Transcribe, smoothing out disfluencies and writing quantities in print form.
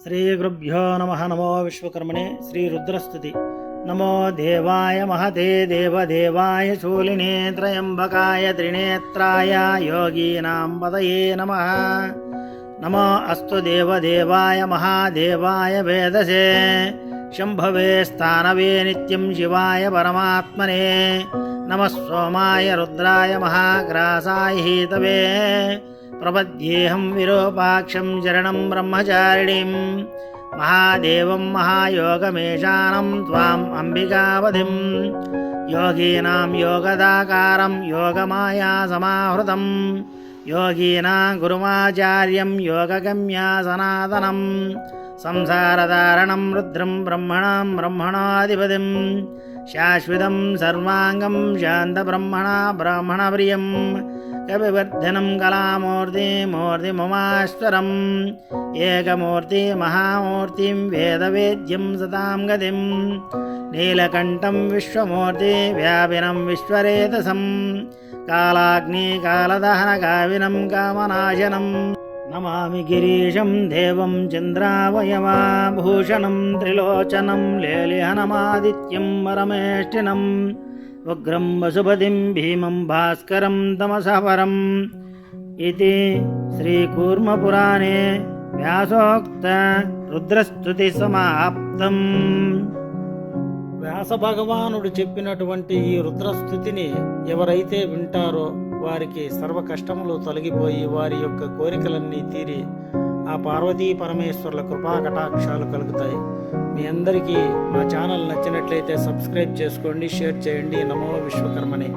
श्रीगुरुभ्यो नमः। नमो विश्वकर्मणे श्रीरुद्रस्तुति। नमो देवाय महते देवदेवाय शूलिने त्र्यम्बकाय त्रिनेत्राय योगीनां पतये नमः। नमो अस्तु देवदेवाय महादेवाय वेदसे शम्भवे स्थानवे नित्यं शिवाय परमात्मने। नमः सोमाय रुद्राय महाग्रासाय हेतवे प्रपद्येऽहं विरूपाक्षं शरणं ब्रह्मचारिणीं महादेवं महायोगमेशानं त्वाम् अम्बिकावधिं योगीनां योगदाकारं योगमायासमाहृतं योगीनां गुरुमाचार्यं योगगम्या सनातनं संसारधारणं रुद्रं ब्रह्मणां ब्रह्मणाधिपतिं शाश्वतं सर्वाङ्गं शान्तब्रह्मणा ब्राह्मणप्रियं कविवर्धनं कलामूर्तिमुमाश्वरम् एकमूर्ति महामूर्तिं वेदवेद्यं सतां गतिं नीलकण्ठं विश्वमूर्ति व्यापिनं विश्वरेतसं कालाग्निकालदहनकाविनं कामनाशनं नमामि गिरीशं देवं चन्द्रावयवाभूषणं त्रिलोचनं लेलिहनमादित्यं परमेष्टिनम् उग्रं वसुपतिं भीमं भास्करं तमसः परम् इति श्रीकूर्मपुराणे व्यासोक्त రుద్రస్తుతి సమాప్తం. వ్యాస భగవానుడు చెప్పినటువంటి ఈ రుద్రస్తుతిని ఎవరైతే వింటారో వారికి సర్వ కష్టములు తొలగిపోయి వారి యొక్క కోరికలన్నీ తీరి ఆ పార్వతీ పరమేశ్వరుల కృపా కటాక్షాలు కలుగుతాయి. మీ అందరికీ మా ఛానల్ నచ్చినట్లయితే సబ్స్క్రైబ్ చేసుకోండి, షేర్ చేయండి. నమో విశ్వకర్మనే.